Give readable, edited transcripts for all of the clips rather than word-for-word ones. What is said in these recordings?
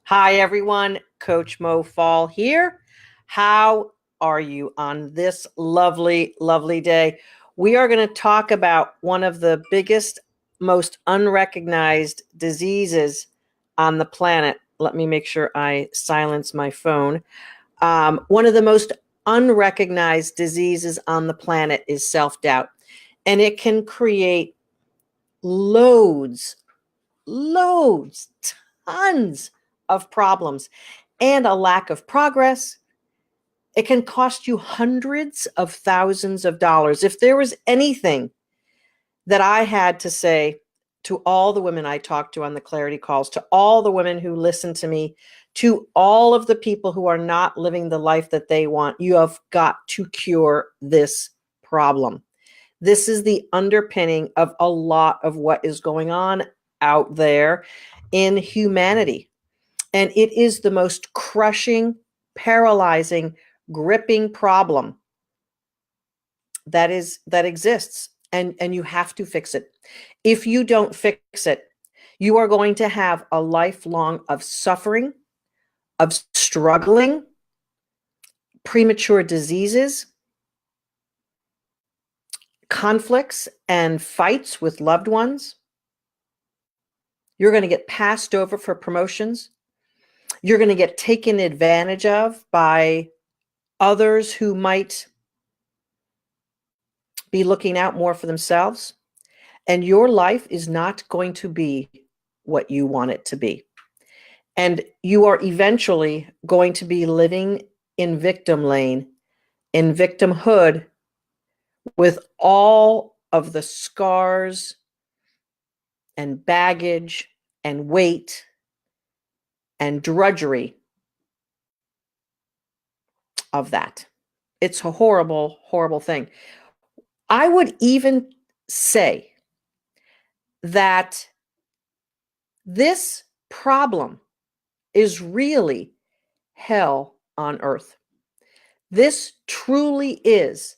Hi, everyone. Coach Mo Faul here. How are you on this lovely, lovely day? We are going to talk about one of the biggest, most unrecognized diseases on the planet. Let me make sure I silence my phone. One of the most unrecognized diseases on the planet is self doubt, and it can create loads, loads, tons of problems and a lack of progress. It can cost you hundreds of thousands of dollars. If there was anything that I had to say to all the women I talk to on the clarity calls, to all the women who listen to me, to all of the people who are not living the life that they want, you have got to cure this problem. This is the underpinning of a lot of what is going on out there in humanity. And it is the most crushing, paralyzing, gripping problem that exists. And you have to fix it. If you don't fix it, you are going to have a lifelong of suffering, of struggling, premature diseases, conflicts and fights with loved ones. You're going to get passed over for promotions. You're going to get taken advantage of by others who might be looking out more for themselves. And your life is not going to be what you want it to be. And you are eventually going to be living in victim lane, in victimhood, with all of the scars and baggage and weight and drudgery of that. It's a horrible, horrible thing. I would even say that this problem is really hell on earth. This truly is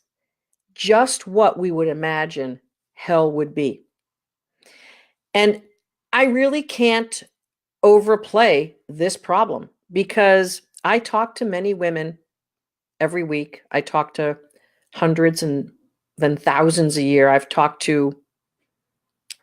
just what we would imagine hell would be. And I really can't overplay this problem because I talk to many women every week. I talk to hundreds and then thousands a year. I've talked to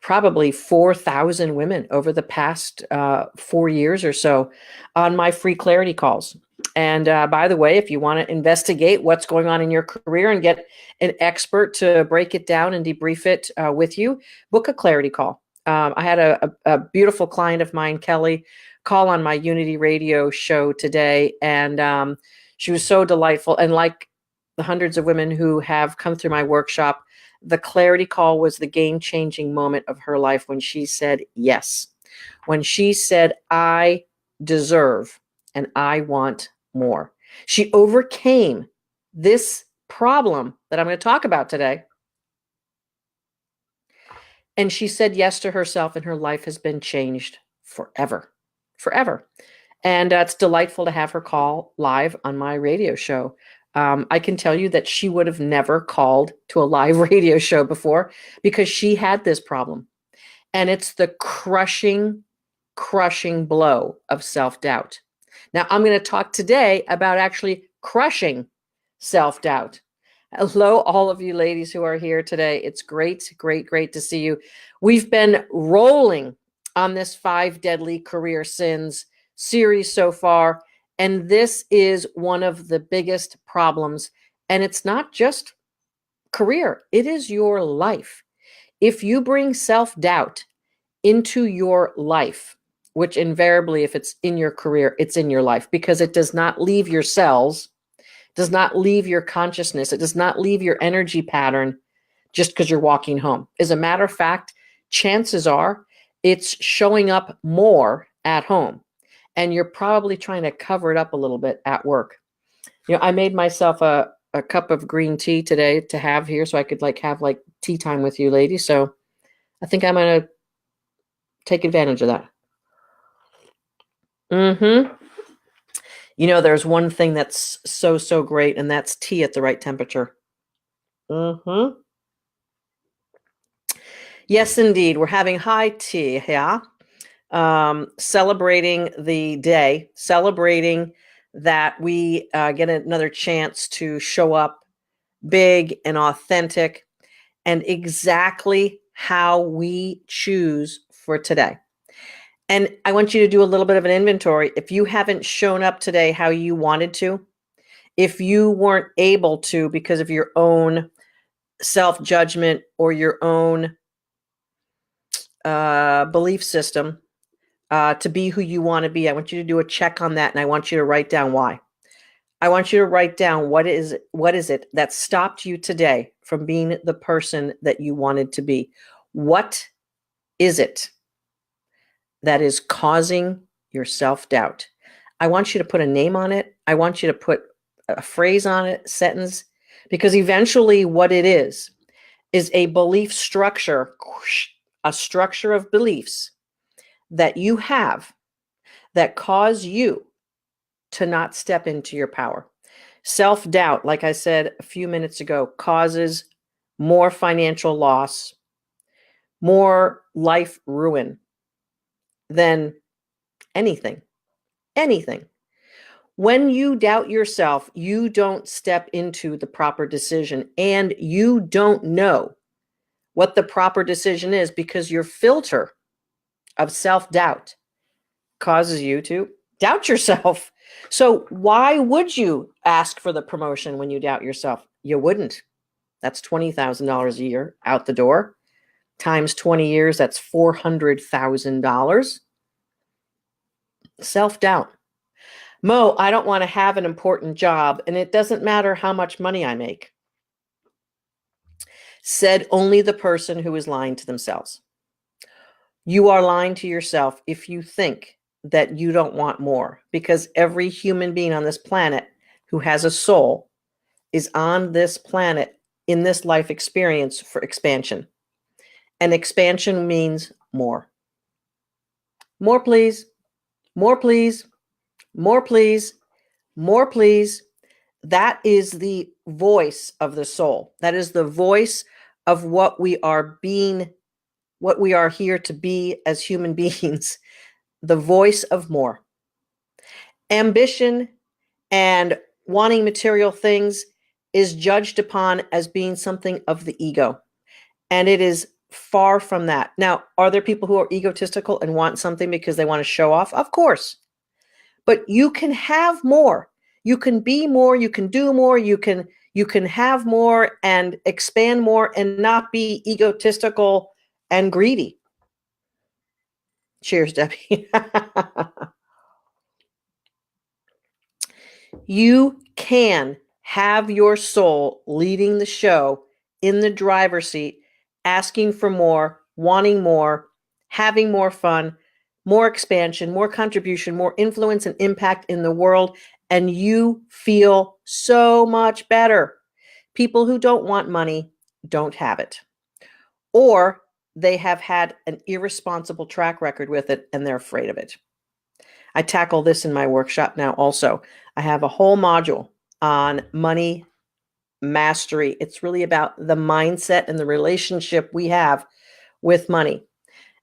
probably 4,000 women over the past 4 years or so on my free clarity calls. And by the way, if you want to investigate what's going on in your career and get an expert to break it down and debrief it with you, book a clarity call. I had a beautiful client of mine, Kelly, call on my Unity Radio show today. And she was so delightful. And like the hundreds of women who have come through my workshop, the clarity call was the game-changing moment of her life when she said yes. When she said, I deserve and I want more. She overcame this problem that I'm going to talk about today. And she said yes to herself, and her life has been changed forever, forever. And it's delightful to have her call live on my radio show. I can tell you that she would have never called to a live radio show before because she had this problem. And it's the crushing, crushing blow of self-doubt. Now, I'm going to talk today about actually crushing self-doubt. Hello, all of you ladies who are here today. It's great, great, great to see you. We've been rolling on this 5 Deadly Career Sins series so far, and this is one of the biggest problems. And it's not just career, it is your life. If you bring self-doubt into your life, which invariably, if it's in your career, it's in your life because it does not leave your cells, does not leave your consciousness, it does not leave your energy pattern just because you're walking home. As a matter of fact, chances are it's showing up more at home. And you're probably trying to cover it up a little bit at work. You know, I made myself a cup of green tea today to have here so I could have tea time with you ladies. So I think I'm going to take advantage of that. You know, there's one thing that's so, so great, and that's tea at the right temperature. Yes, indeed. We're having high tea, yeah? celebrating the day, celebrating that we get another chance to show up big and authentic and exactly how we choose for today. And I want you to do a little bit of an inventory. If you haven't shown up today how you wanted to, if you weren't able to because of your own self-judgment or your own belief system to be who you want to be, I want you to do a check on that, and I want you to write down why. I want you to write down what is it that stopped you today from being the person that you wanted to be. What is it that is causing your self-doubt? I want you to put a name on it. I want you to put a phrase on it, sentence, because eventually what it is a belief structure, a structure of beliefs that you have that cause you to not step into your power. Self-doubt, like I said a few minutes ago, causes more financial loss, more life ruin than anything. Anything. When you doubt yourself, you don't step into the proper decision, and you don't know what the proper decision is because your filter of self-doubt causes you to doubt yourself. So why would you ask for the promotion when you doubt yourself? You wouldn't. That's $20,000 a year out the door. Times 20 years, that's $400,000. Self-doubt. Mo, I don't want to have an important job, and it doesn't matter how much money I make. Said only the person who is lying to themselves. You are lying to yourself if you think that you don't want more, because every human being on this planet who has a soul is on this planet in this life experience for expansion. And expansion means more. More, please. More, please. More, please. More, please. That is the voice of the soul. That is the voice of what we are being, what we are here to be as human beings. The voice of more. Ambition and wanting material things is judged upon as being something of the ego. And it is far from that. Now, are there people who are egotistical and want something because they want to show off? Of course. But you can have more. You can be more, you can do more, you can have more and expand more and not be egotistical and greedy. Cheers, Debbie. You can have your soul leading the show in the driver's seat, asking for more, wanting more, having more fun, more expansion, more contribution, more influence and impact in the world, and you feel so much better. People who don't want money don't have it, or they have had an irresponsible track record with it and they're afraid of it. I tackle this in my workshop now also. I have a whole module on money mastery. It's really about the mindset and the relationship we have with money.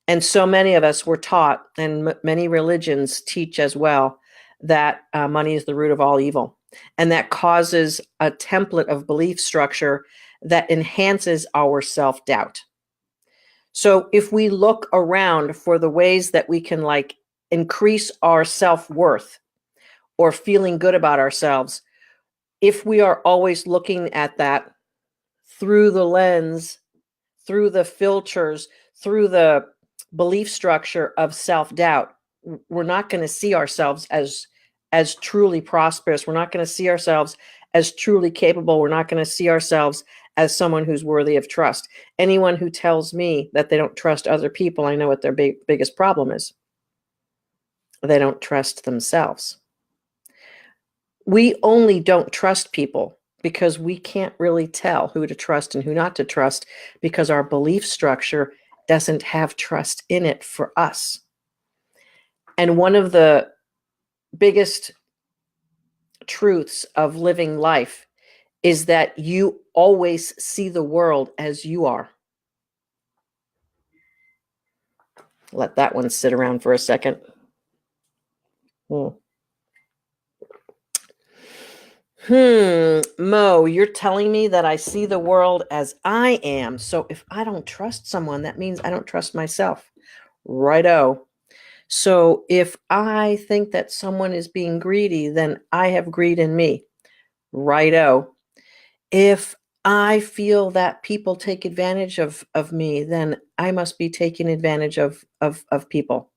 And so many of us were taught, and many religions teach as well, that money is the root of all evil. And that causes a template of belief structure that enhances our self-doubt. So if we look around for the ways that we can increase our self-worth or feeling good about ourselves, if we are always looking at that through the lens, through the filters, through the belief structure of self-doubt, we're not going to see ourselves as truly prosperous. We're not going to see ourselves as truly capable. We're not going to see ourselves as someone who's worthy of trust. Anyone who tells me that they don't trust other people, I know what their biggest problem is. They don't trust themselves. We only don't trust people because we can't really tell who to trust and who not to trust because our belief structure doesn't have trust in it for us. And one of the biggest truths of living life is that you always see the world as you are. Let that one sit around for a second. Mo, you're telling me that I see the world as I am. So if I don't trust someone, that means I don't trust myself. Righto. So if I think that someone is being greedy, then I have greed in me. Righto. If I feel that people take advantage of me, then I must be taking advantage of people.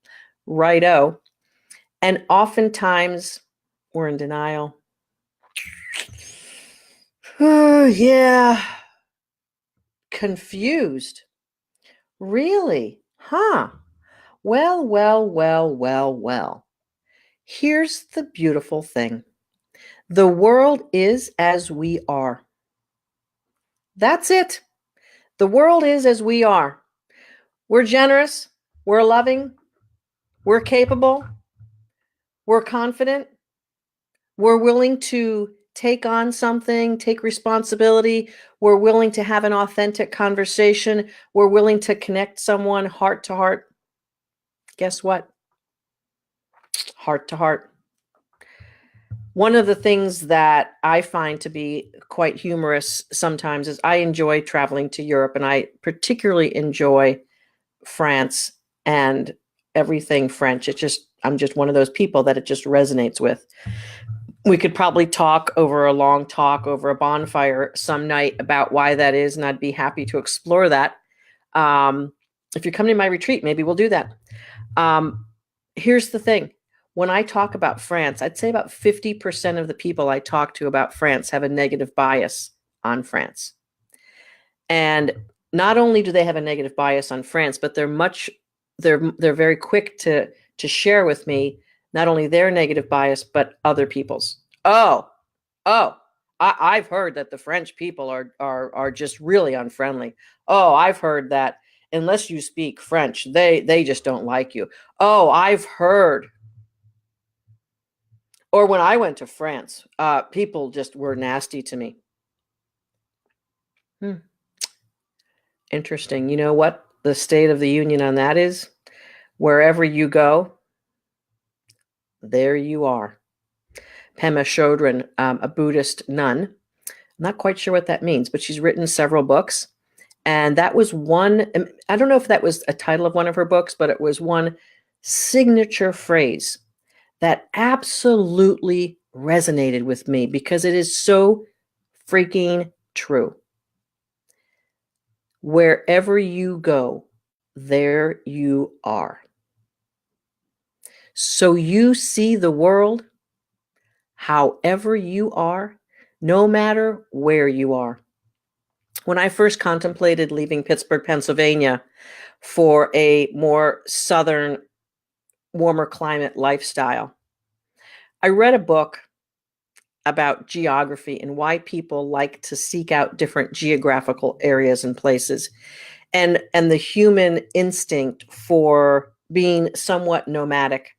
Righto. And oftentimes we're in denial. Oh, yeah. Confused. Really? Huh. Well. Here's the beautiful thing. The world is as we are. That's it. The world is as we are. We're generous. We're loving. We're capable. We're confident. We're willing to take on something, take responsibility. We're willing to have an authentic conversation. We're willing to connect someone heart to heart. Guess what? Heart to heart. One of the things that I find to be quite humorous sometimes is I enjoy traveling to Europe, and I particularly enjoy France and everything French. I'm just one of those people that it just resonates with. We could probably talk over a long talk over a bonfire some night about why that is, and I'd be happy to explore that. If you're coming to my retreat, maybe we'll do that. Here's the thing. When I talk about France, I'd say about 50% of the people I talk to about France have a negative bias on France. And not only do they have a negative bias on France, but they're very quick to share with me not only their negative bias, but other people's. I've heard that the French people are just really unfriendly. Oh, I've heard that unless you speak French, they just don't like you. Oh, I've heard. Or when I went to France, people just were nasty to me. Interesting. You know what the state of the union on that is? Wherever you go, there you are. Pema Chodron, a Buddhist nun. I'm not quite sure what that means, but she's written several books. And that was one, I don't know if that was a title of one of her books, but it was one signature phrase that absolutely resonated with me because it is so freaking true. Wherever you go, there you are. So you see the world however you are, no matter where you are. When I first contemplated leaving Pittsburgh, Pennsylvania for a more southern, warmer climate lifestyle, I read a book about geography and why people like to seek out different geographical areas and places, and the human instinct for being somewhat nomadic.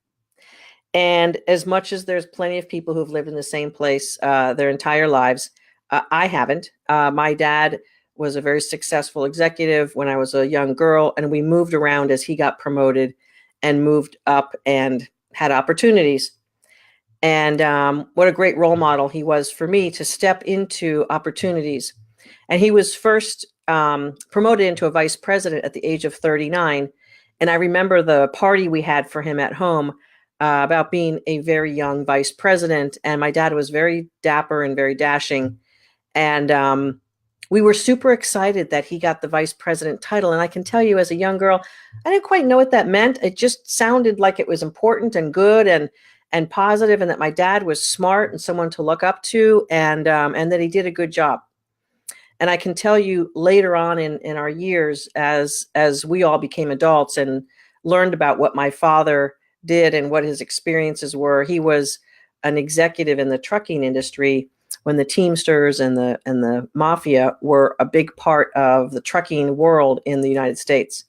And as much as there's plenty of people who've lived in the same place their entire lives, I haven't. My dad was a very successful executive when I was a young girl, and we moved around as he got promoted and moved up and had opportunities. And what a great role model he was for me to step into opportunities. And he was first promoted into a vice president at the age of 39. And I remember the party we had for him at home about being a very young vice president. And my dad was very dapper and very dashing. And we were super excited that he got the vice president title. And I can tell you, as a young girl, I didn't quite know what that meant. It just sounded like it was important and good and positive, and that my dad was smart and someone to look up to, and that he did a good job. And I can tell you later on in our years, as we all became adults and learned about what my father did and what his experiences were, he was an executive in the trucking industry when the Teamsters and the mafia were a big part of the trucking world in the United States.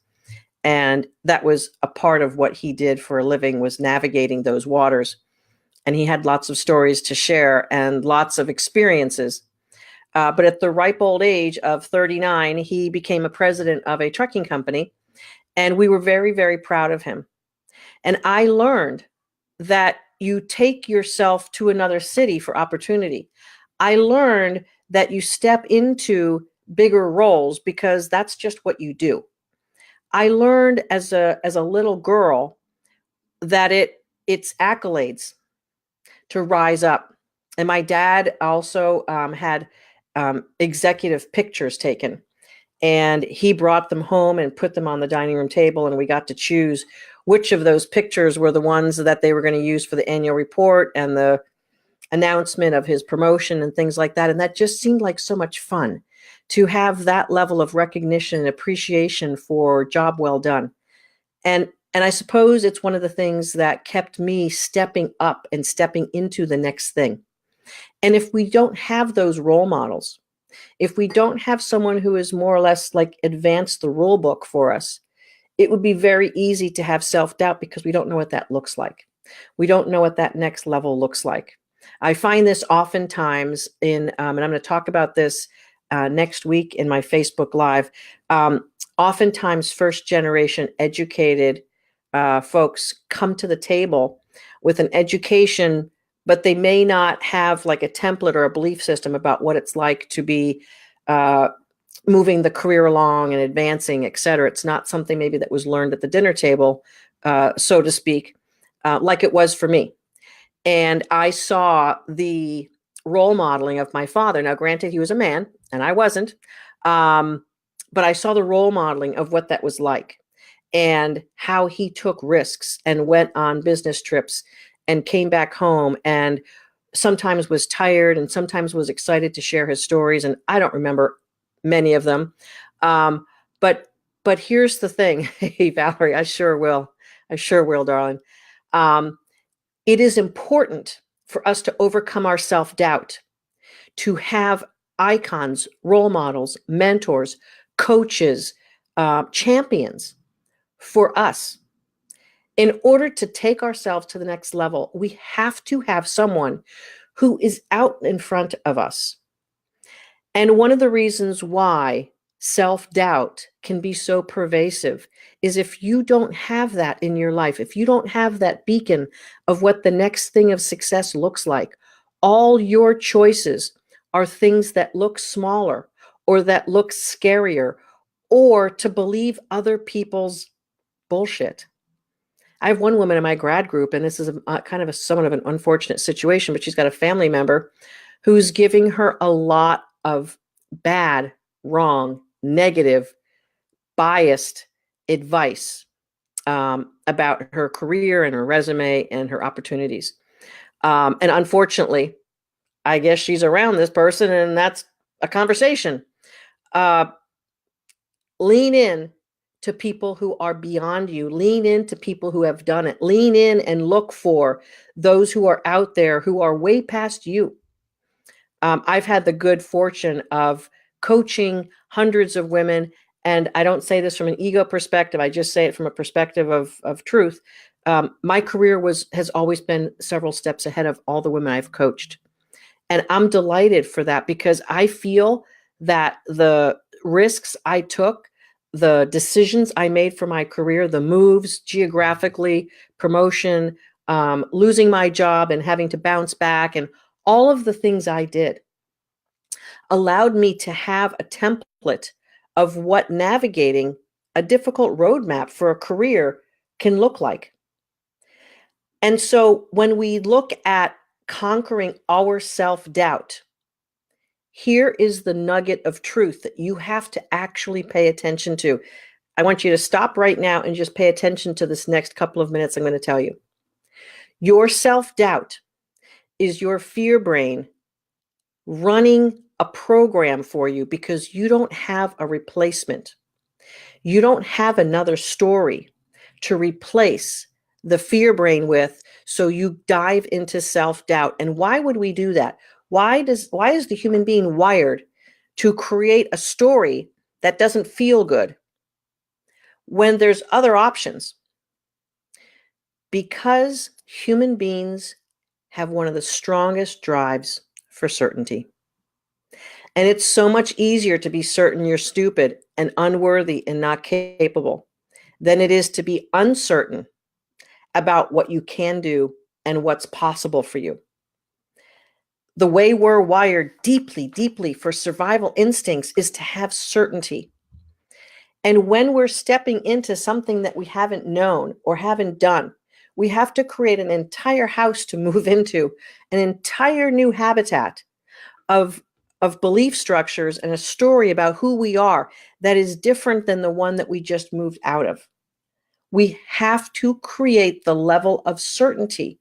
And that was a part of what he did for a living, was navigating those waters. And he had lots of stories to share and lots of experiences. But at the ripe old age of 39, he became a president of a trucking company. And we were very, very proud of him. And I learned that you take yourself to another city for opportunity. I learned that you step into bigger roles because that's just what you do. I learned as a little girl that it's accolades to rise up. And my dad also had executive pictures taken, and he brought them home and put them on the dining room table, and we got to choose which of those pictures were the ones that they were going to use for the annual report and the announcement of his promotion and things like that. And that just seemed like so much fun to have that level of recognition and appreciation for job well done. And I suppose it's one of the things that kept me stepping up and stepping into the next thing. And if we don't have those role models, if we don't have someone who is more or less like advanced the rule book for us, it would be very easy to have self-doubt because we don't know what that looks like. We don't know what that next level looks like. I find this oftentimes and I'm going to talk about this next week in my Facebook Live. Oftentimes, first generation educated folks come to the table with an education, but they may not have like a template or a belief system about what it's like to be uh, moving the career along and advancing, et cetera. It's not something maybe that was learned at the dinner table, so to speak, like it was for me. And I saw the role modeling of my father. Now, granted, he was a man and I wasn't, um, but I saw the role modeling of what that was like and how he took risks and went on business trips and came back home and sometimes was tired and sometimes was excited to share his stories. And I don't remember many of them. Um, but but here's the thing. Hey, Valerie, I sure will. I sure will, darling. Um, it is important for us to overcome our self-doubt, to have icons, role models, mentors, coaches, champions for us. In order to take ourselves to the next level, we have to have someone who is out in front of us. And one of the reasons why self-doubt can be so pervasive is if you don't have that in your life, if you don't have that beacon of what the next thing of success looks like, all your choices are things that look smaller or that look scarier or to believe other people's bullshit. I have one woman in my grad group, and this is kind of somewhat of an unfortunate situation, but she's got a family member who's giving her a lot of bad, wrong, negative, biased advice about her career and her resume and her opportunities. And unfortunately, I guess she's around this person, and that's a conversation. Uh, Lean in to people who are beyond you. Lean into people who have done it. Lean in and look for those who are out there who are way past you. I've had the good fortune of coaching hundreds of women, and I don't say this from an ego perspective. I just say it from a perspective of truth. My career has always been several steps ahead of all the women I've coached. And I'm delighted for that because I feel that the risks I took, the decisions I made for my career, the moves geographically, promotion, losing my job and having to bounce back, and all of the things I did allowed me to have a template of what navigating a difficult roadmap for a career can look like. And so when we look at conquering our self-doubt, here is the nugget of truth that you have to actually pay attention to. I want you to stop right now and just pay attention to this next couple of minutes I'm going to tell you. Your self-doubt is your fear brain running a program for you because you don't have a replacement. You don't have another story to replace the fear brain with, so you dive into self-doubt. And why would we do that? Why is the human being wired to create a story that doesn't feel good when there's other options? Because human beings have one of the strongest drives for certainty. And it's so much easier to be certain you're stupid and unworthy and not capable than it is to be uncertain about what you can do and what's possible for you. The way we're wired deeply, deeply for survival instincts is to have certainty. And when we're stepping into something that we haven't known or haven't done, we have to create an entire house to move into, an entire new habitat of, of belief structures and a story about who we are that is different than the one that we just moved out of. We have to create the level of certainty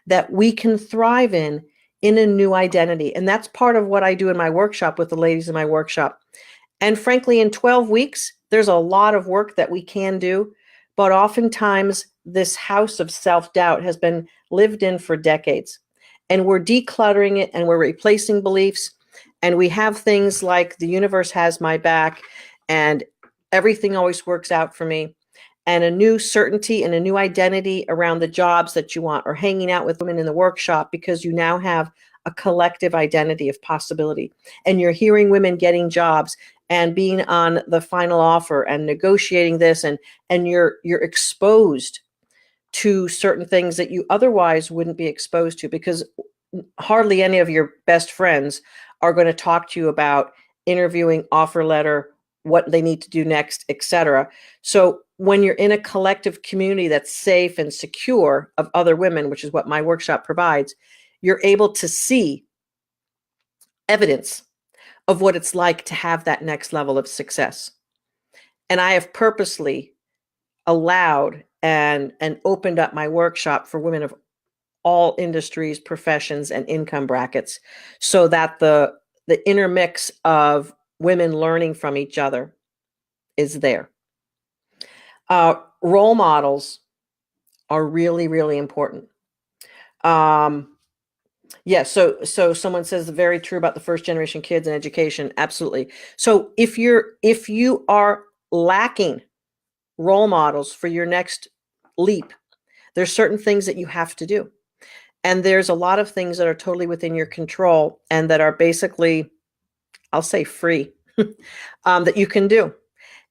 that we can thrive in a new identity. And that's part of what I do in my workshop with the ladies in my workshop. And frankly, in 12 weeks, there's a lot of work that we can do. But oftentimes, this house of self-doubt has been lived in for decades. And we're decluttering it and we're replacing beliefs. And we have things like the universe has my back and everything always works out for me. And a new certainty and a new identity around the jobs that you want, or hanging out with women in the workshop because you now have a collective identity of possibility. And you're hearing women getting jobs and being on the final offer and negotiating this, and you're exposed to certain things that you otherwise wouldn't be exposed to, because hardly any of your best friends are going to talk to you about interviewing, offer letter, what they need to do next, etc. So when you're in a collective community that's safe and secure of other women, which is what my workshop provides, you're able to see evidence of what it's like to have that next level of success. And I have purposely allowed and opened up my workshop for women of all industries, professions, and income brackets, so that the intermix of women learning from each other is there. Role models are really, really important. Yeah, so someone says very true about the first generation kids and education. Absolutely. So if you are lacking role models for your next leap, there's certain things that you have to do. And there's a lot of things that are totally within your control and that are basically, I'll say free, that you can do.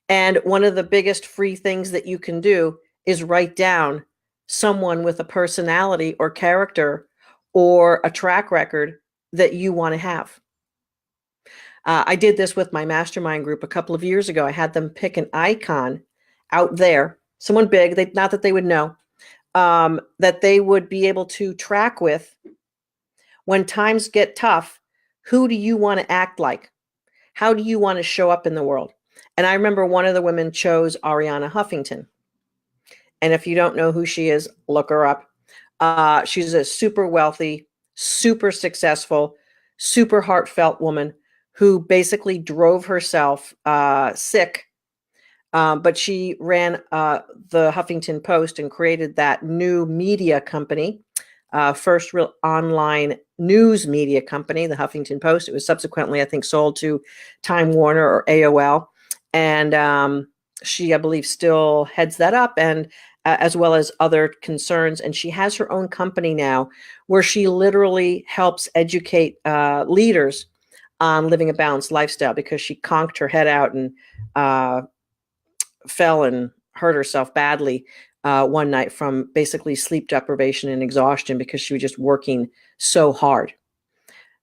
And one of the biggest free things that you can do is write down someone with a personality or character or a track record that you want to have. I did this with my mastermind group a couple of years ago. I had them pick an icon out there, someone big, not that they would know, that they would be able to track with when times get tough. Who do you want to act like? How do you want to show up in the world? And I remember one of the women chose Arianna Huffington. And if you don't know who she is, look her up. She's a super wealthy, super successful, super heartfelt woman who basically drove herself sick. But she ran the Huffington Post and created that new media company, first real online news media company, the Huffington Post. It was subsequently, I think, sold to Time Warner or AOL. And she, I believe, still heads that up, and as well as other concerns. And she has her own company now where she literally helps educate leaders on living a balanced lifestyle, because she conked her head out and fell and hurt herself badly one night from basically sleep deprivation and exhaustion because she was just working so hard.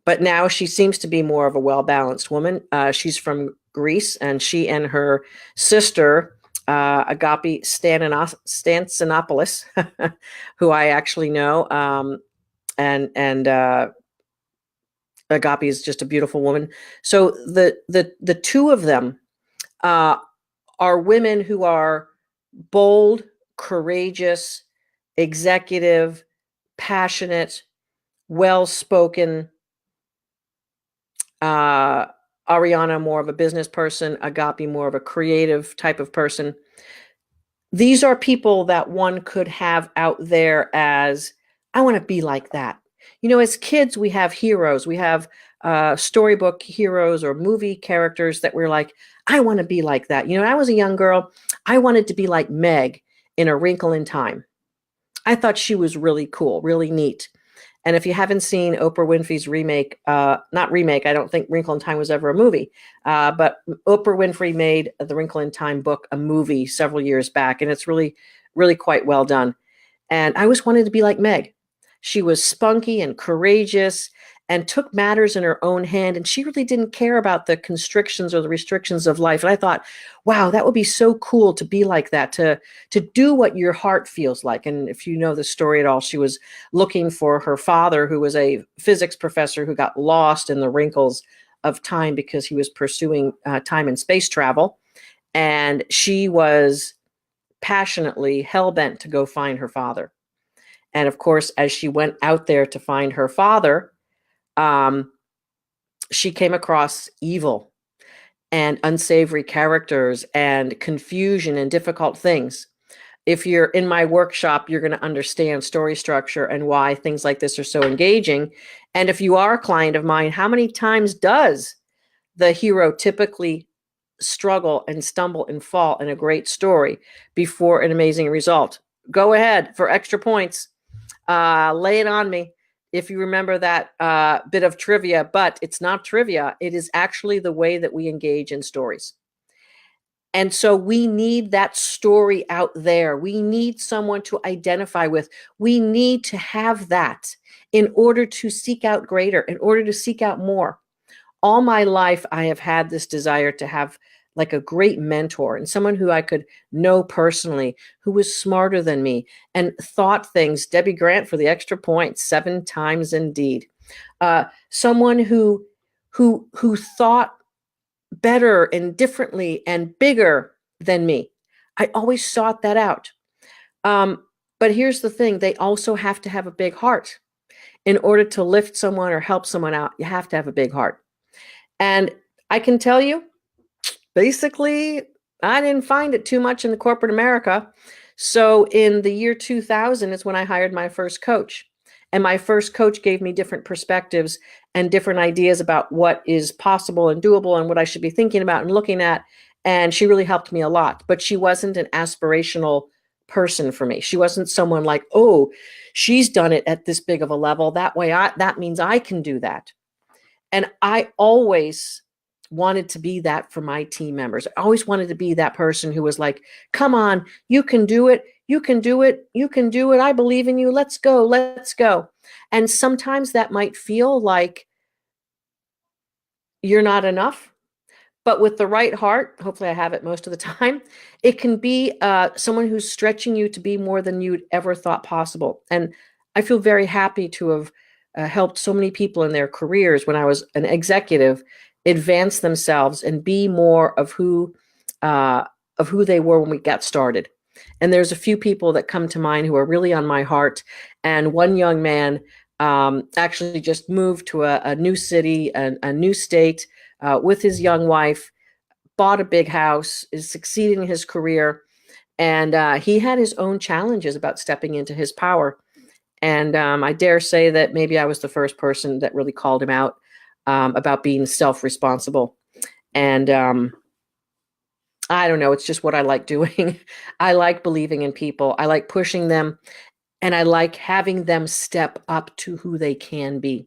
But now she seems to be more of a well-balanced woman. She's from Greece, and she and her sister, Agapi Stansinopoulos, who I actually know, and Agapi is just a beautiful woman. So the two of them are women who are bold, courageous, executive, passionate, well-spoken. Arianna more of a business person, Agapi more of a creative type of person. These are people that one could have out there as, I want to be like that. You know, as kids, we have heroes. We have storybook heroes or movie characters that we're like, I want to be like that. You know, when I was a young girl, I wanted to be like Meg in A Wrinkle in Time. I thought she was really cool, really neat. And if you haven't seen Oprah Winfrey's remake, not remake, I don't think Wrinkle in Time was ever a movie, but Oprah Winfrey made the Wrinkle in Time book a movie several years back, and it's really, really quite well done. And I always wanted to be like Meg. She was spunky and courageous and took matters in her own hand. And she really didn't care about the constrictions or the restrictions of life. And I thought, wow, that would be so cool to be like that, to do what your heart feels like. And if you know the story at all, she was looking for her father, who was a physics professor who got lost in the wrinkles of time because he was pursuing time and space travel. And she was passionately hell-bent to go find her father. And of course, as she went out there to find her father, she came across evil and unsavory characters and confusion and difficult things. If you're in my workshop, you're going to understand story structure and why things like this are so engaging. And if you are a client of mine, how many times does the hero typically struggle and stumble and fall in a great story before an amazing result? Go ahead for extra points. Lay it on me if you remember that bit of trivia, but it's not trivia. It is actually the way that we engage in stories. And so we need that story out there. We need someone to identify with. We need to have that in order to seek out greater, in order to seek out more. All my life, I have had this desire to have like a great mentor and someone who I could know personally, who was smarter than me and thought things. Debbie Grant for the extra points, 7 times indeed. Someone who thought better and differently and bigger than me. I always sought that out. But here's the thing: they also have to have a big heart. In order to lift someone or help someone out, you have to have a big heart. And I can tell you, basically, I didn't find it too much in the corporate America. So in the year 2000 is when I hired my first coach. And my first coach gave me different perspectives and different ideas about what is possible and doable and what I should be thinking about and looking at. And she really helped me a lot. But she wasn't an aspirational person for me. She wasn't someone like, oh, she's done it at this big of a level. That means I can do that. And I always wanted to be that for my team members. I always wanted to be that person who was like, come on, you can do it. You can do it. You can do it. I believe in you. Let's go. Let's go. And sometimes that might feel like you're not enough. But with the right heart, hopefully I have it most of the time, it can be someone who's stretching you to be more than you'd ever thought possible. And I feel very happy to have helped so many people in their careers when I was an executive advance themselves and be more of who they were when we got started. And there's a few people that come to mind who are really on my heart. And one young man actually just moved to a new city, a new state, with his young wife, bought a big house, is succeeding in his career. And he had his own challenges about stepping into his power. And I dare say that maybe I was the first person that really called him out about being self-responsible. And I don't know, it's just what I like doing. I like believing in people. I like pushing them. And I like having them step up to who they can be.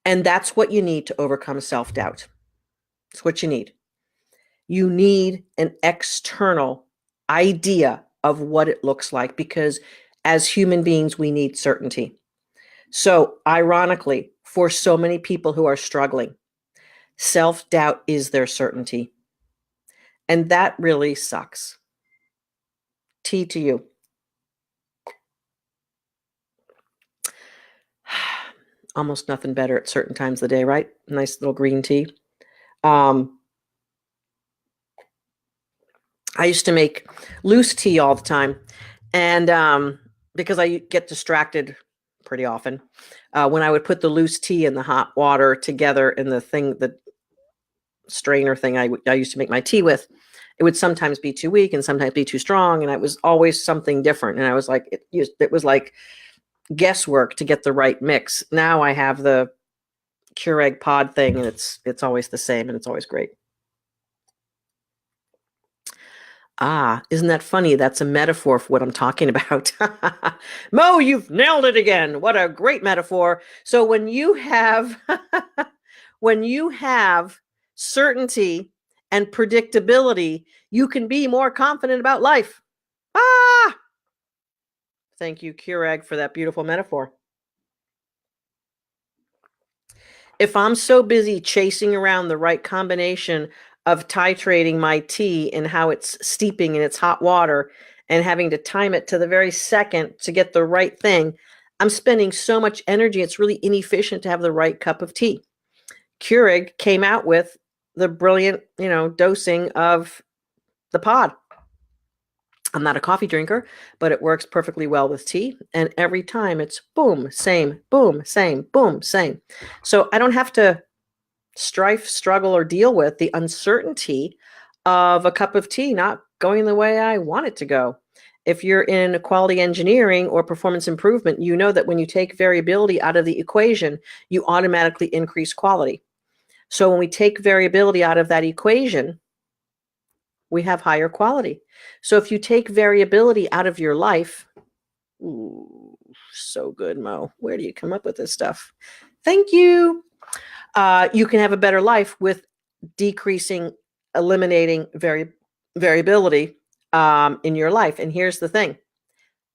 And that's what you need to overcome self-doubt. It's what you need. You need an external idea of what it looks like, because as human beings, we need certainty. So ironically, for so many people who are struggling, self-doubt is their certainty. And that really sucks. Tea to you. Almost nothing better at certain times of the day, right? Nice little green tea. I used to make loose tea all the time. And because I get distracted pretty often, when I would put the loose tea and the hot water together in the thing, the strainer thing I used to make my tea with, it would sometimes be too weak and sometimes be too strong. And it was always something different. And I was like, it was like guesswork to get the right mix. Now I have the Keurig pod thing, and it's always the same, and it's always great. Ah, isn't that funny? That's a metaphor for what I'm talking about. Mo, you've nailed it again. What a great metaphor. So when you have when you have certainty and predictability, you can be more confident about life. Ah, thank you, Keurig, for that beautiful metaphor. If I'm so busy chasing around the right combination of titrating my tea and how it's steeping in its hot water and having to time it to the very second to get the right thing, I'm spending so much energy. It's really inefficient to have the right cup of tea. Keurig came out with the brilliant, dosing of the pod. I'm not a coffee drinker, but it works perfectly well with tea. And every time it's boom, same, boom, same, boom, same. So I don't have to strife, struggle, or deal with the uncertainty of a cup of tea not going the way I want it to go. If you're in quality engineering or performance improvement, you know that when you take variability out of the equation, you automatically increase quality. So when we take variability out of that equation, we have higher quality. So if you take variability out of your life, ooh, so good, Mo. Where do you come up with this stuff? Thank you. You can have a better life with decreasing, eliminating variability in your life. And here's the thing: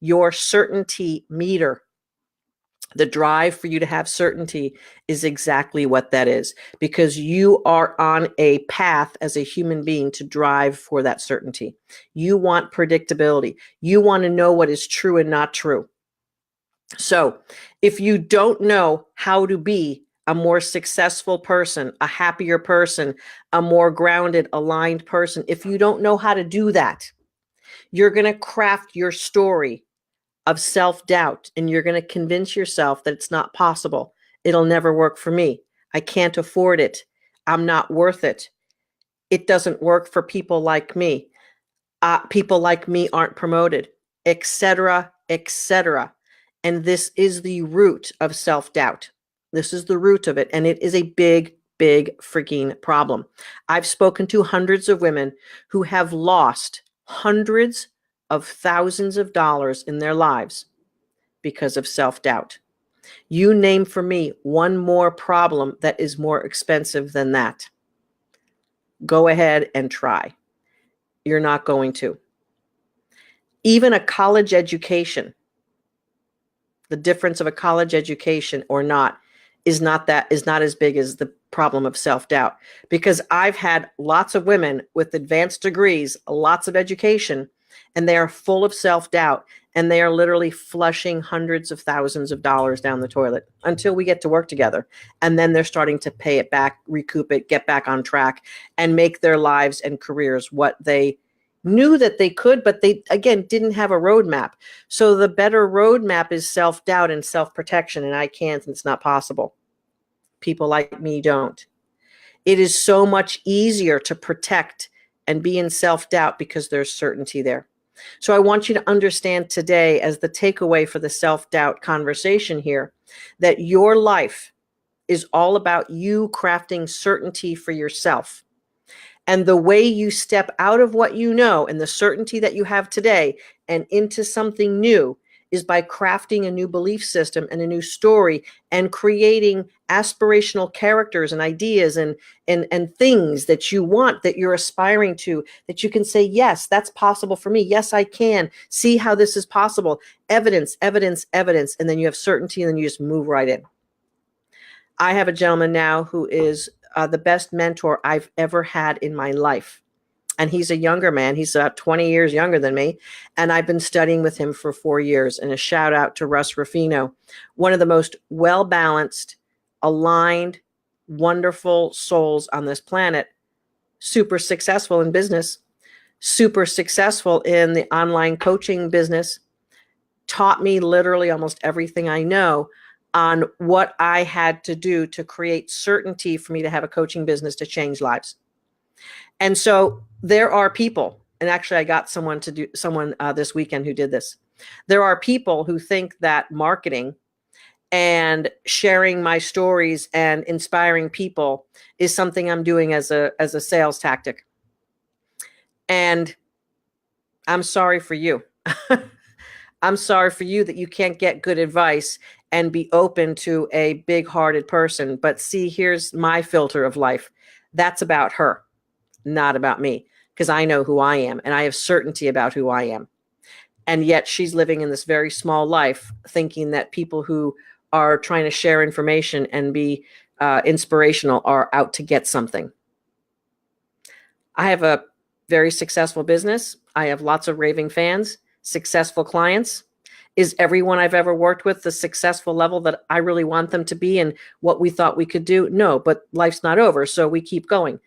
your certainty meter, the drive for you to have certainty, is exactly what that is, because you are on a path as a human being to drive for that certainty. You want predictability. You want to know what is true and not true. So if you don't know how to be a more successful person, a happier person, a more grounded, aligned person, if you don't know how to do that, you're going to craft your story of self-doubt, and you're going to convince yourself that it's not possible. It'll never work for me. I can't afford it. I'm not worth it. It doesn't work for people like me. People like me aren't promoted, etc., etc. And this is the root of self-doubt. This is the root of it. And it is a big, big freaking problem. I've spoken to hundreds of women who have lost hundreds of thousands of dollars in their lives because of self-doubt. You name for me one more problem that is more expensive than that. Go ahead and try. You're not going to. Even a college education, the difference of a college education or not is not as big as the problem of self-doubt, because I've had lots of women with advanced degrees, lots of education, and they are full of self-doubt, and they are literally flushing hundreds of thousands of dollars down the toilet until we get to work together. And then they're starting to pay it back, recoup it, get back on track, and make their lives and careers what they knew that they could, but they, again, didn't have a roadmap. So the better roadmap is self-doubt and self-protection, and I can't, and it's not possible. People like me don't. It is so much easier to protect and be in self-doubt because there's certainty there. So I want you to understand today, as the takeaway for the self-doubt conversation here, that your life is all about you crafting certainty for yourself. And the way you step out of what you know and the certainty that you have today and into something new is by crafting a new belief system and a new story and creating aspirational characters and ideas and things that you want, that you're aspiring to, that you can say, yes, that's possible for me. Yes, I can. See how this is possible. Evidence, evidence, evidence. And then you have certainty, and then you just move right in. I have a gentleman now who is the best mentor I've ever had in my life. And he's a younger man. He's about 20 years younger than me. And I've been studying with him for 4 years. And a shout out to Russ Ruffino, one of the most well-balanced, aligned, wonderful souls on this planet, super successful in business, super successful in the online coaching business, taught me literally almost everything I know on what I had to do to create certainty for me to have a coaching business to change lives. And so there are people, and actually I got someone this weekend who did this. There are people who think that marketing and sharing my stories and inspiring people is something I'm doing as a sales tactic. And I'm sorry for you. I'm sorry for you that you can't get good advice and be open to a big-hearted person. But see, here's my filter of life. That's about her, not about me, because I know who I am and I have certainty about who I am. And yet she's living in this very small life thinking that people who are trying to share information and be inspirational are out to get something. I have a very successful business. I have lots of raving fans, successful clients. Is everyone I've ever worked with the successful level that I really want them to be and what we thought we could do? No, but life's not over, so we keep going.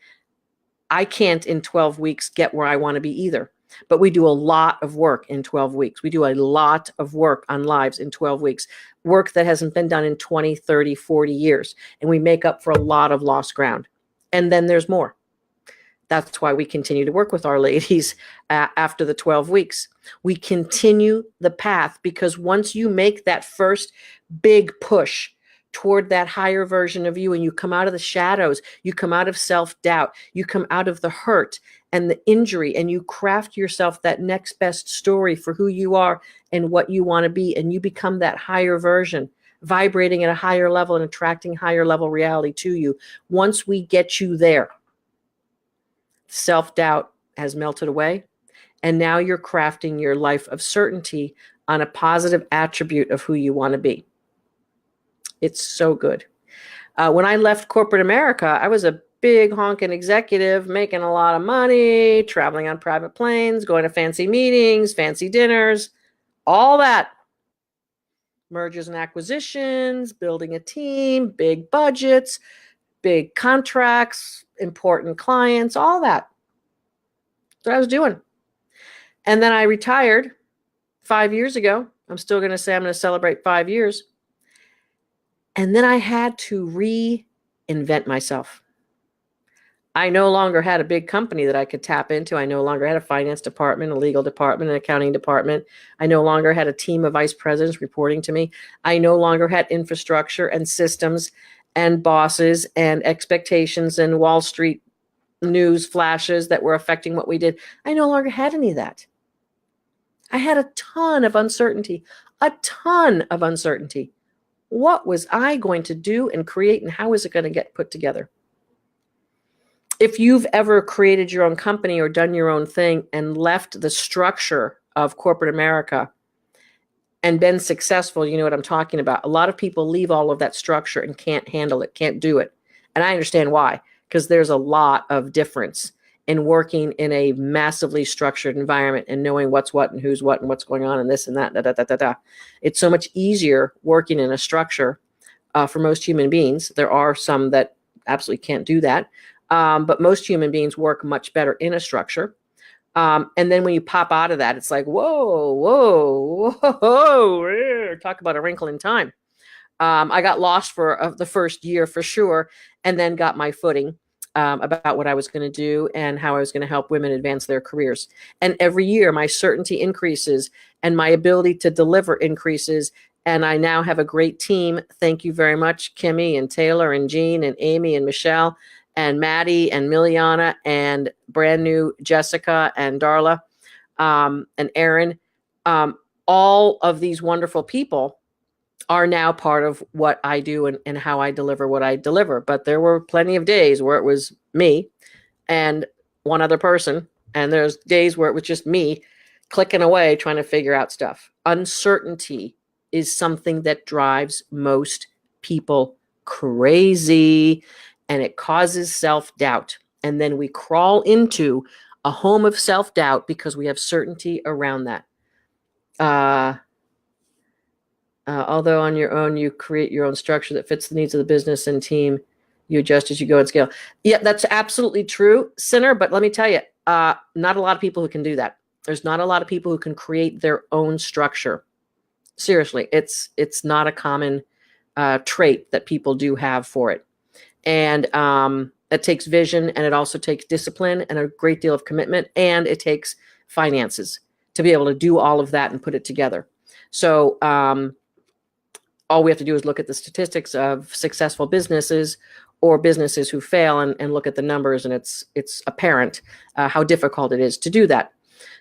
I can't in 12 weeks get where I want to be either. But we do a lot of work in 12 weeks. We do a lot of work on lives in 12 weeks, work that hasn't been done in 20, 30, 40 years. And we make up for a lot of lost ground. And then there's more. That's why we continue to work with our ladies after the 12 weeks. We continue the path because once you make that first big push toward that higher version of you and you come out of the shadows, you come out of self-doubt, you come out of the hurt and the injury, and you craft yourself that next best story for who you are and what you want to be, and you become that higher version, vibrating at a higher level and attracting higher level reality to you. Once we get you there, self-doubt has melted away, and now you're crafting your life of certainty on a positive attribute of who you want to be. It's so good. When I left corporate America, I was a big honking executive, making a lot of money, traveling on private planes, going to fancy meetings, fancy dinners, all that. Mergers and acquisitions, building a team, big budgets, big contracts, important clients, all that. That's what I was doing. And then I retired 5 years ago. I'm still going to say I'm going to celebrate 5 years. And then I had to reinvent myself. I no longer had a big company that I could tap into. I no longer had a finance department, a legal department, an accounting department. I no longer had a team of vice presidents reporting to me. I no longer had infrastructure and systems and bosses and expectations and Wall Street news flashes that were affecting what we did. I no longer had any of that. I had a ton of uncertainty, a ton of uncertainty. What was I going to do and create, and how is it going to get put together? If you've ever created your own company or done your own thing and left the structure of corporate America and been successful, you know what I'm talking about. A lot of people leave all of that structure and can't handle it, can't do it. And I understand why, because there's a lot of difference in working in a massively structured environment and knowing what's what and who's what and what's going on and this and that. Da, da, da, da, da. It's so much easier working in a structure for most human beings. There are some that absolutely can't do that. But most human beings work much better in a structure. And then when you pop out of that, it's like, whoa, whoa, whoa, talk about a wrinkle in time. I got lost for the first year for sure, and then got my footing about what I was going to do and how I was going to help women advance their careers. And every year my certainty increases and my ability to deliver increases. And I now have a great team. Thank you very much, Kimmy and Taylor and Jean and Amy and Michelle and Maddie and Miliana and brand new Jessica and Darla and Aaron. All of these wonderful people are now part of what I do and how I deliver what I deliver. But there were plenty of days where it was me and one other person. And there's days where it was just me clicking away, trying to figure out stuff. Uncertainty is something that drives most people crazy, and it causes self-doubt. And then we crawl into a home of self-doubt because we have certainty around that. Although on your own, you create your own structure that fits the needs of the business and team, you adjust as you go and scale. Yeah, that's absolutely true, Sinner. But let me tell you, not a lot of people who can do that. There's not a lot of people who can create their own structure. Seriously, it's not a common trait that people do have for it. And it takes vision, and it also takes discipline and a great deal of commitment, and it takes finances to be able to do all of that and put it together. So all we have to do is look at the statistics of successful businesses or businesses who fail and look at the numbers, and it's apparent how difficult it is to do that.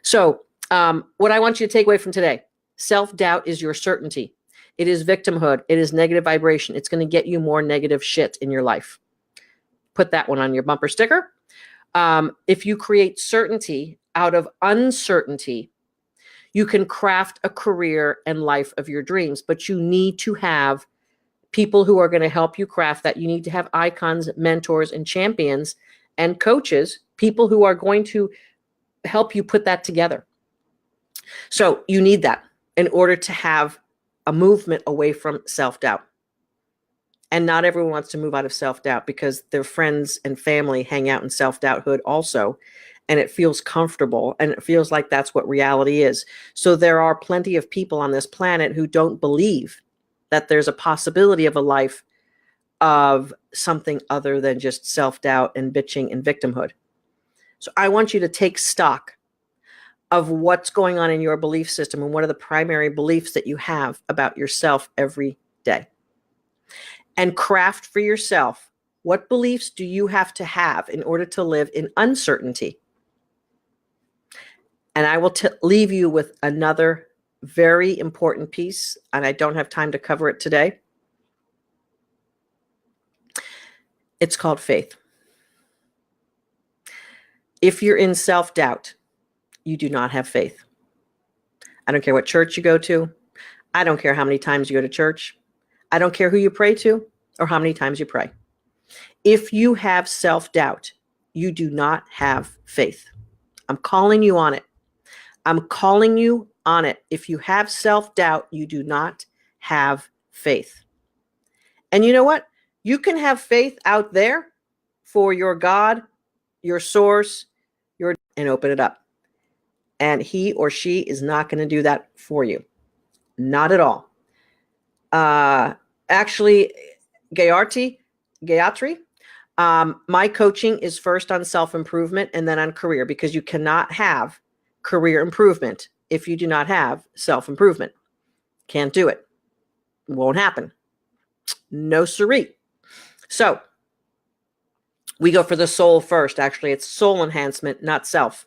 So What I want you to take away from today, self-doubt is your certainty. It is victimhood. It is negative vibration. It's going to get you more negative shit in your life. Put that one on your bumper sticker. If you create certainty out of uncertainty, you can craft a career and life of your dreams, but you need to have people who are going to help you craft that. You need to have icons, mentors, and champions and coaches, people who are going to help you put that together. So you need that in order to have a movement away from self-doubt. And not everyone wants to move out of self-doubt because their friends and family hang out in self-doubthood also. And it feels comfortable and it feels like that's what reality is. So there are plenty of people on this planet who don't believe that there's a possibility of a life of something other than just self-doubt and bitching and victimhood. So I want you to take stock of what's going on in your belief system and what are the primary beliefs that you have about yourself every day. And craft for yourself, what beliefs do you have to have in order to live in uncertainty? And I will leave you with another very important piece, and I don't have time to cover it today. It's called faith. If you're in self-doubt, you do not have faith. I don't care what church you go to. I don't care how many times you go to church. I don't care who you pray to or how many times you pray. If you have self-doubt, you do not have faith. I'm calling you on it. I'm calling you on it. If you have self-doubt, you do not have faith. And you know what? You can have faith out there for your God, your source, and open it up. And he or she is not going to do that for you. Not at all. Actually, Gayatri, my coaching is first on self-improvement and then on career, because you cannot have career improvement if you do not have self-improvement. Can't do it. Won't happen. No siree. So we go for the soul first. Actually, it's soul enhancement, not self.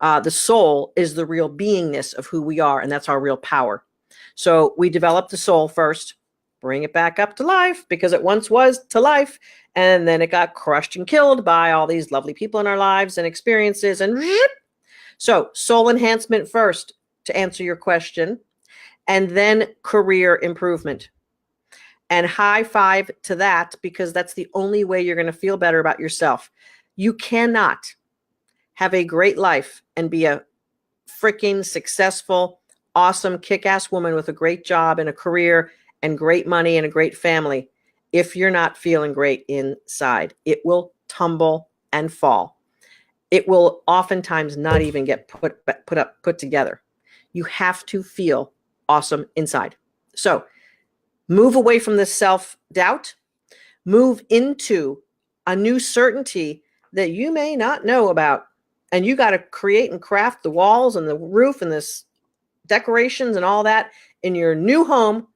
The soul is the real beingness of who we are, and that's our real power. So we develop the soul first, bring it back up to life because it once was to life, and then it got crushed and killed by all these lovely people in our lives and experiences. And so soul enhancement first to answer your question, and then career improvement. And high five to that, because that's the only way you're going to feel better about yourself. You cannot have a great life and be a freaking successful, awesome, kick-ass woman with a great job and a career and great money and a great family if you're not feeling great inside. It will tumble and fall. It will oftentimes not even get put together. You have to feel awesome inside. So move away from this self-doubt. Move into a new certainty that you may not know about. And you got to create and craft the walls and the roof and this decorations and all that in your new home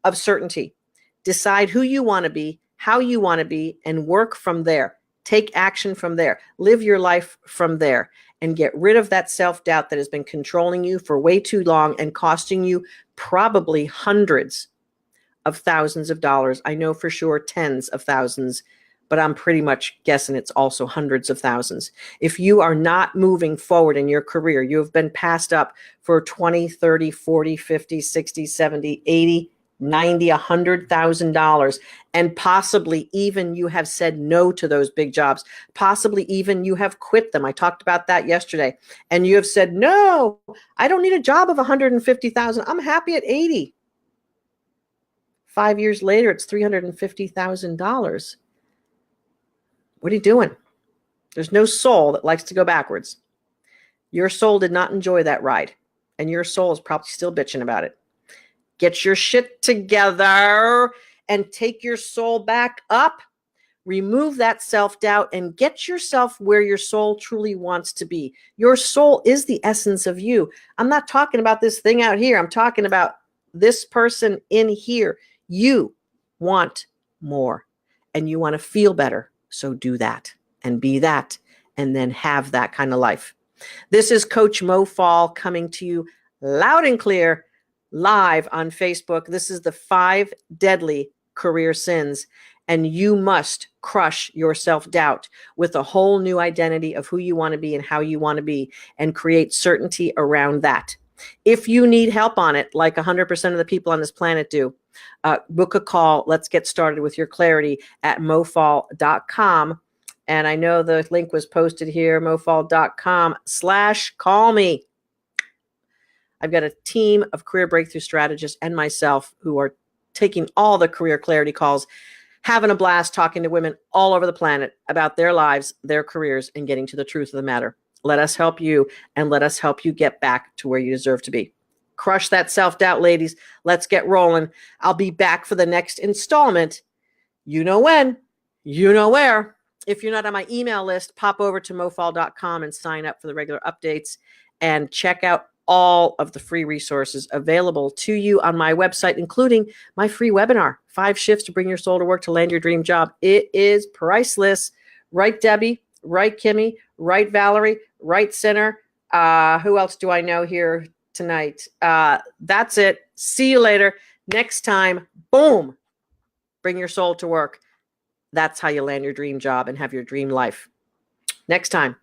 of certainty. Decide who you want to be, how you want to be, and work from there. Take action from there. Live your life from there and get rid of that self-doubt that has been controlling you for way too long and costing you probably hundreds of thousands of dollars. I know for sure tens of thousands, but I'm pretty much guessing it's also hundreds of thousands. If you are not moving forward in your career, you have been passed up for 20, 30, 40, 50, 60, 70, 80, 90, $100,000. And possibly even you have said no to those big jobs. Possibly even you have quit them. I talked about that yesterday. And you have said, no, I don't need a job of 150,000. I'm happy at 80. 5 years later, it's $350,000. What are you doing? There's no soul that likes to go backwards. Your soul did not enjoy that ride, and your soul is probably still bitching about it. Get your shit together and take your soul back up. Remove that self-doubt and get yourself where your soul truly wants to be. Your soul is the essence of you. I'm not talking about this thing out here. I'm talking about this person in here. You want more and you want to feel better. So do that and be that and then have that kind of life. This is Coach Mo Faul coming to you loud and clear, live on Facebook. This is the 5 deadly career sins, and you must crush your self-doubt with a whole new identity of who you want to be and how you want to be, and create certainty around that. If you need help on it, like 100% of the people on this planet do, book a call. Let's get started with your clarity at mofaul.com. And I know the link was posted here, mofaul.com/call me. I've got a team of career breakthrough strategists and myself who are taking all the career clarity calls, having a blast talking to women all over the planet about their lives, their careers, and getting to the truth of the matter. Let us help you, and let us help you get back to where you deserve to be. Crush that self-doubt, ladies. Let's get rolling. I'll be back for the next installment. You know when, you know where. If you're not on my email list, pop over to mofaul.com and sign up for the regular updates, and check out all of the free resources available to you on my website, including my free webinar, 5 Shifts to Bring Your Soul to Work to Land Your Dream Job. It is priceless. Right, Debbie? Right, Kimmy? Right, Valerie? Right, Center? Who else do I know here tonight? That's it. See you later. Next time, boom, bring your soul to work. That's how you land your dream job and have your dream life. Next time.